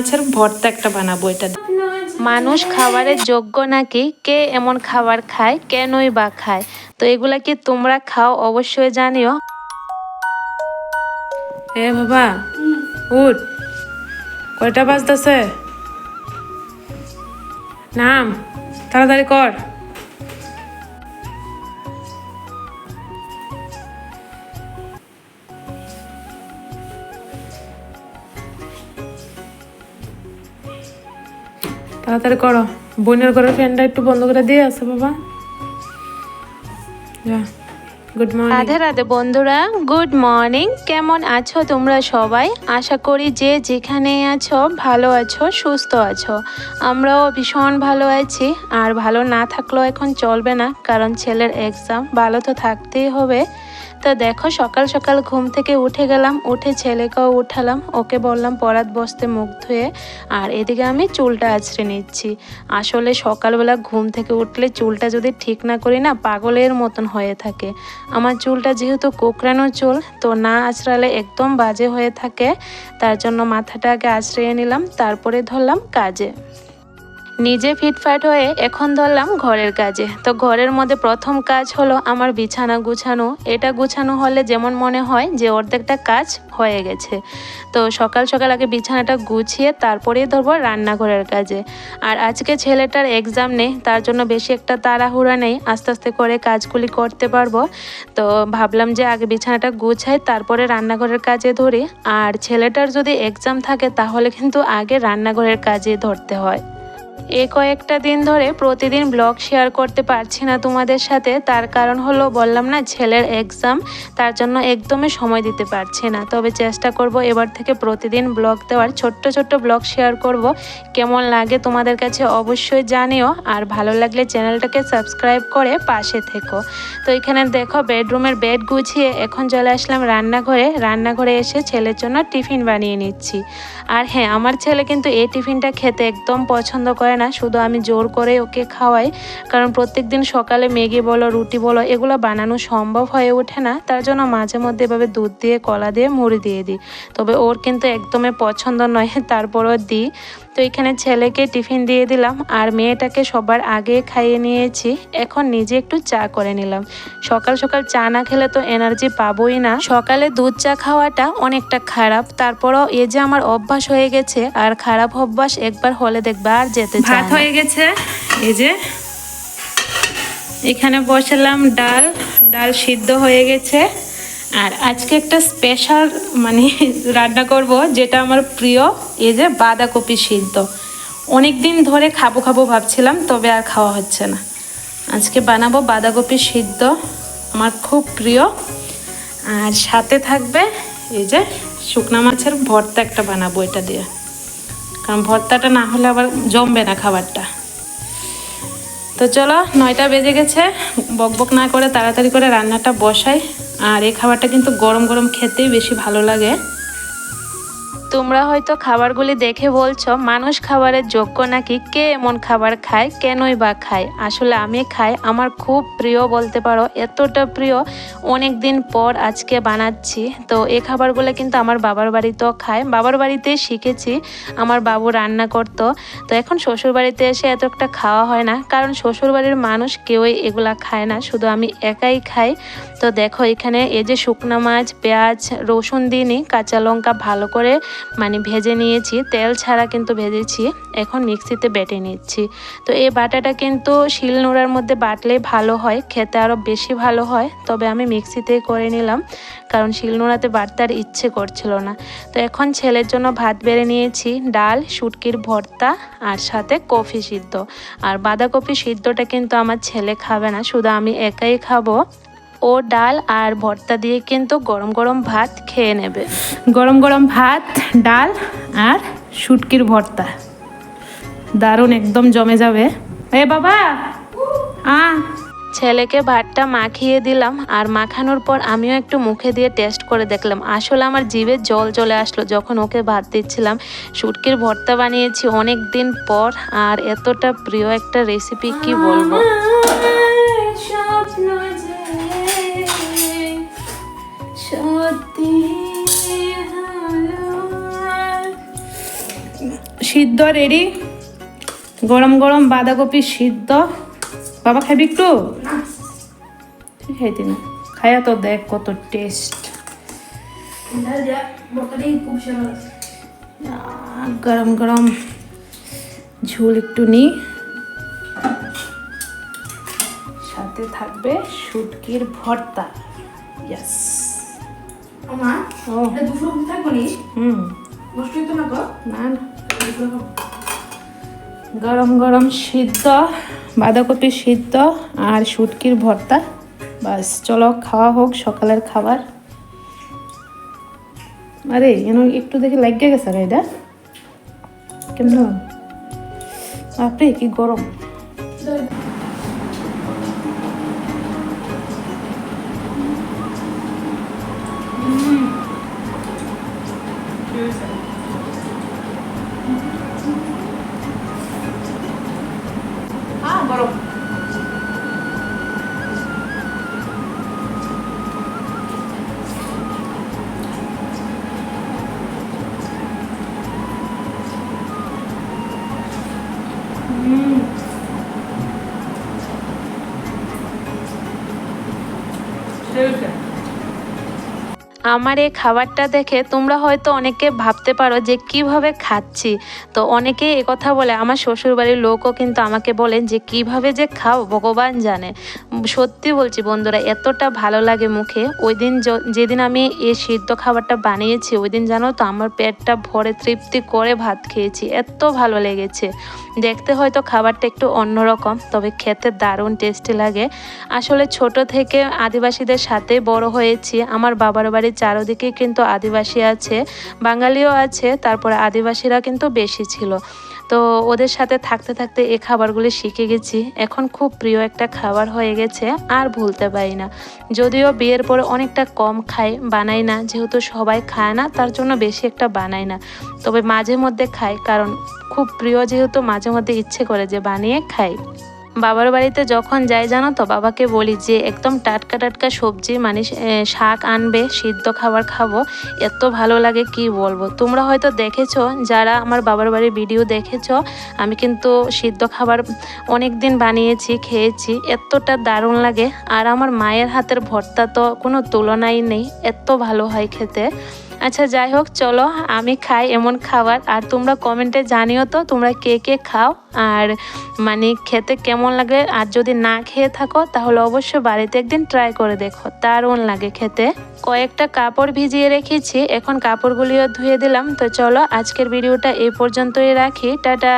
মাছের ভর্তা একটা বানাবো এটা। মানুষ খাবারের যোগ্য নাকি, কে এমন খাবার খায়, কেনই বা খায়? তো এগুলা কি তোমরা খাও? অবশ্যই জানিও। এ বাবা উঠ, কয়টা বাজতেছে? নাম, তাড়াতাড়ি কর। তাড়াতাড়ি করো। বোনের ঘরের ফ্যানটা একটু বন্ধ করে দিয়ে আসো বাবা। যা। Good morning. রাধে রাধে বন্ধুরা, গুড মর্নিং। কেমন আছো তোমরা সবাই? আশা করি যে যেখানে আছো ভালো আছো, সুস্থ আছো। আমরাও ভীষণ ভালো আছি। আর ভালো না থাকলেও এখন চলবে না, কারণ ছেলের এক্সাম, ভালো তো থাকতেই হবে। তো দেখো সকাল সকাল ঘুম থেকে উঠে গেলাম, উঠে ছেলেকেও উঠালাম, ওকে বললাম পরাত বসতে মুখ ধুয়ে। আর এদিকে আমি চুলটা আঁচড়ে নিচ্ছি। আসলে সকালবেলা ঘুম থেকে উঠলে চুলটা যদি ঠিক না করি না, পাগলের মতন হয়ে থাকে। আমার চুলটা যেহেতু কোঁকড়ানো চুল, তো না আঁচড়ালে একদম বাজে হয়ে থাকে। তার জন্য মাথাটা আগে আঁচড়িয়ে নিলাম, তারপরে ধরলাম কাজে। নিজে ফিটফাট হয়ে এখন ধরলাম ঘরের কাজে। তো ঘরের মধ্যে প্রথম কাজ হলো আমার বিছানা গুছানো। এটা গুছানো হলে যেমন মনে হয় যে অর্ধেকটা কাজ হয়ে গেছে। তো সকাল সকাল আগে বিছানাটা গুছিয়ে তারপরেই ধরবো রান্নাঘরের কাজে। আর আজকে ছেলেটার এক্সাম নেই, তার জন্য বেশি একটা তাড়াহুড়া নেই, আস্তে আস্তে করে কাজগুলি করতে পারবো। তো ভাবলাম যে আগে বিছানাটা গুছাই, তারপরে রান্নাঘরের কাজে ধরি। আর ছেলেটার যদি এক্সাম থাকে তাহলে কিন্তু আগে রান্নাঘরের কাজে ধরতে হয়। কয়েকটা দিন ধরে প্রতিদিন ব্লগ শেয়ার করতে পারছি না তোমাদের সাথে, তার কারণ হলো বললাম না ছেলের এক্সাম, তার জন্য একদমই সময় দিতে পারছি না। তবে চেষ্টা করব এবার থেকে প্রতিদিন ব্লগ দেওয়ার, ছোট্ট ছোট্ট ব্লগ শেয়ার করব। কেমন লাগে তোমাদের কাছে অবশ্যই জানিও, আর ভালো লাগলে চ্যানেলটাকে সাবস্ক্রাইব করে পাশে থেকো। তো এখানে দেখো বেডরুমের বেড গুছিয়ে এখন চলে আসলাম রান্নাঘরে। রান্নাঘরে এসে ছেলের জন্য টিফিন বানিয়ে নিচ্ছি। আর হ্যাঁ, আমার ছেলে কিন্তু এই টিফিনটা খেতে একদম পছন্দ করে না, শুধু আমি জোর করে ওকে খাওয়াই। কারণ প্রত্যেক দিন সকালে ম্যাগি বলো, রুটি বলো, এগুলো বানানো সম্ভব হয়ে ওঠে না। তার জন্য মাঝে মধ্যে এভাবে দুধ দিয়ে, কলা দিয়ে, মুড়ি দিয়ে দিই। তবে ওর কিন্তু একদমই পছন্দ নয়, তারপরও দিই। তো এখানে ছেলেকে টিফিন দিয়ে দিলাম, আর মেয়েটাকে সবার আগে খাইয়ে নিয়েছি। এখন নিজে একটু চা করে নিলাম। সকাল সকাল চা না খেলে তো এনার্জি পাবোই না। সকালে দুধ চা খাওয়াটা অনেকটা খারাপ, তারপরও এই যে আমার অভ্যাস হয়ে গেছে। আর খারাপ অভ্যাস একবার হলে দেখবে আর যেতে চায় না। ভাত হয়ে গেছে, এই যে এখানে বসালাম ডাল। ডাল সিদ্ধ হয়ে গেছে। আর আজকে একটা স্পেশাল রান্না করব, যেটা আমার প্রিয়। এই যে বাঁধাকপি সিদ্ধ, অনেক দিন ধরে খাবো খাবো ভাবছিলাম, তবে আর খাওয়া হচ্ছে না। আজকে বানাবো বাঁধাকপি সিদ্ধ, আমার খুব প্রিয়। আর সাথে থাকবে এই যে শুকনা মাছের ভর্তা একটা বানাবো এটা দিয়ে, কারণ ভর্তাটা না হলে আবার জমবে না খাবারটা। তো চলো, 9টা বেজে গেছে, বকবক না করে তাড়াতাড়ি করে রান্নাটা বসাই। আর এই খাবারটা কিন্তু গরম গরম খেতেই বেশি ভালো লাগে। তোমরা হয়তো খাবারগুলি দেখে বলছো মানুষ খাবারের যোগ্য নাকি, কে এমন খাবার খায়, কেনই বা খায়? আসলে আমি খাই, আমার খুব প্রিয় বলতে পারো, এতটা প্রিয় অনেক দিন পর আজকে বানাচ্ছি। তো এই খাবারগুলো কিন্তু আমার বাবার বাড়িতেও খায়, বাবার বাড়িতেই শিখেছি, আমার বাবু রান্না করতো। তো এখন শ্বশুর বাড়িতে এসে এত একটা খাওয়া হয় না, কারণ শ্বশুর বাড়ির মানুষ কেউই এগুলা খায় না, শুধু আমি একাই খাই। তো দেখো এখানে এই যে শুকনা মাছ, পেঁয়াজ, রসুন দিইনি, কাঁচা লঙ্কা ভালো করে ভেজে নিয়েছি, তেল ছাড়া কিন্তু ভেজেছি। এখন মিক্সিতে বেটে নিচ্ছি। তো এই বাটাটা কিন্তু শিলনোড়ার মধ্যে বাটলেই ভালো হয়, খেতে আরও বেশি ভালো হয়। তবে আমি মিক্সিতেই করে নিলাম, কারণ শিলনোড়াতে বাটতে আর ইচ্ছে করছিল না। তো এখন ছেলের জন্য ভাত বেড়ে নিয়েছি, ডাল, শুটকির ভর্তা, আর সাথে কফি সিদ্ধ। আর বাঁধাকপি সিদ্ধটা কিন্তু আমার ছেলে খাবে না, শুধু আমি একাই খাবো। ও ডাল আর ভর্তা দিয়ে কিন্তু গরম গরম ভাত খেয়ে নেবে। গরম গরম ভাত, ডাল আর শুটকির ভর্তা, দারুণ, একদম জমে যাবে। এ বাবা ছেলেকে ভাতটা মাখিয়ে দিলাম, আর মাখানোর পর আমিও একটু মুখে দিয়ে টেস্ট করে দেখলাম। আসলে আমার জিভে জল চলে আসলো যখন ওকে ভাত দিচ্ছিলাম। শুটকির ভর্তা বানিয়েছি অনেক দিন পর, আর এতটা প্রিয় একটা রেসিপি, কি বলবো। সিদ্ধ রেডি, গরম গরম বাঁধাকপি সিদ্ধ। বাবা খাবি একটু? ঠিক খাইতি না, খায়া তো দেখ কত টেস্ট। গরম গরম ঝোল একটু নি, সাথে থাকবে শুটকির ভর্তা। ইয়েস। ও হুম, না না, গরম গরম সিদ্ধ বাঁধাকপি সিদ্ধ আর শুটকির ভর্তা, বাস চলো খাওয়া হোক সকালের খাবার। আরে এন একটু দেখে লাগিয়ে গেছে রে, এটা কেমন আপনি কি গরম। গরম। আমার এই খাবারটা দেখে তোমরা হয়তো অনেকে ভাবতে পারো যে কিভাবে খাচ্ছি। তো অনেকে কথা বলে, আমার শ্বশুরবাড়ির লোকও কিন্তু আমাকে বলেন যে কিভাবে যে খাও ভগবান জানে। সত্যি বলছি বন্ধুরা, এতটা ভালো লাগে মুখে। ওই দিন যেদিন আমি এই সিদ্ধ খাবারটা বানিয়েছি, ওই দিন জানো তো আমার পেটটা ভরে তৃপ্তি করে ভাত খেয়েছি, এত ভালো লেগেছে। দেখতে হয়তো খাবারটা একটু অন্যরকম, তবে খেতে দারুণ টেস্টি লাগে। আসলে ছোট থেকে আদিবাসীদের সাথে বড় হয়েছি। আমার বাবার বাড়ির চারদিকে কিন্তু আদিবাসী আছে, বাঙালিও আছে, তারপরে আদিবাসীরা কিন্তু বেশি ছিল। তো ওদের সাথে থাকতে থাকতে এই খাবারগুলি শিখে গেছি। এখন খুব প্রিয় একটা খাবার হয়ে গেছে, আর ভুলতে পারি না। যদিও বিয়ের পরে অনেকটা কম খাই, বানাই না, যেহেতু সবাই খায় না তার জন্য বেশি একটা বানাই না। তবে মাঝে মধ্যে খাই, কারণ খুব প্রিয় যেহেতু মাঝে মধ্যে ইচ্ছে করে যে বানিয়ে খাই। বাবার বাড়িতে যখন যাই জানো তো, বাবাকে বলি যে একদম টাটকা টাটকা সবজি মানে শাক আনবে, সিদ্ধ খাবার খাবো। এত ভালো লাগে কি বলবো। তোমরা হয়তো দেখেছো, যারা আমার বাবার বাড়ির ভিডিও দেখেছো, আমি কিন্তু সিদ্ধ খাবার অনেক দিন বানিয়েছি, খেয়েছি, এতটা দারুণ লাগে। আর আমার মায়ের হাতের ভর্তা তো কোনো তুলনাই নেই, এত ভালো হয় খেতে। আচ্ছা যাই হোক, চলো আমি খাই এমন খাবার, আর তোমরা কমেন্টে জানিও তো তোমরা কে কে খাও, আর মানে খেতে কেমন লাগে। আর যদি না খেয়ে থাকো তাহলে অবশ্যই বাড়িতে একদিন ট্রাই করে দেখো, দারুণ লাগে খেতে। কয়েকটা কাপড় ভিজিয়ে রেখেছি, এখন কাপড়গুলিও ধুয়ে দিলাম। তো চলো আজকের ভিডিওটা এই পর্যন্তই রাখি, টাটা।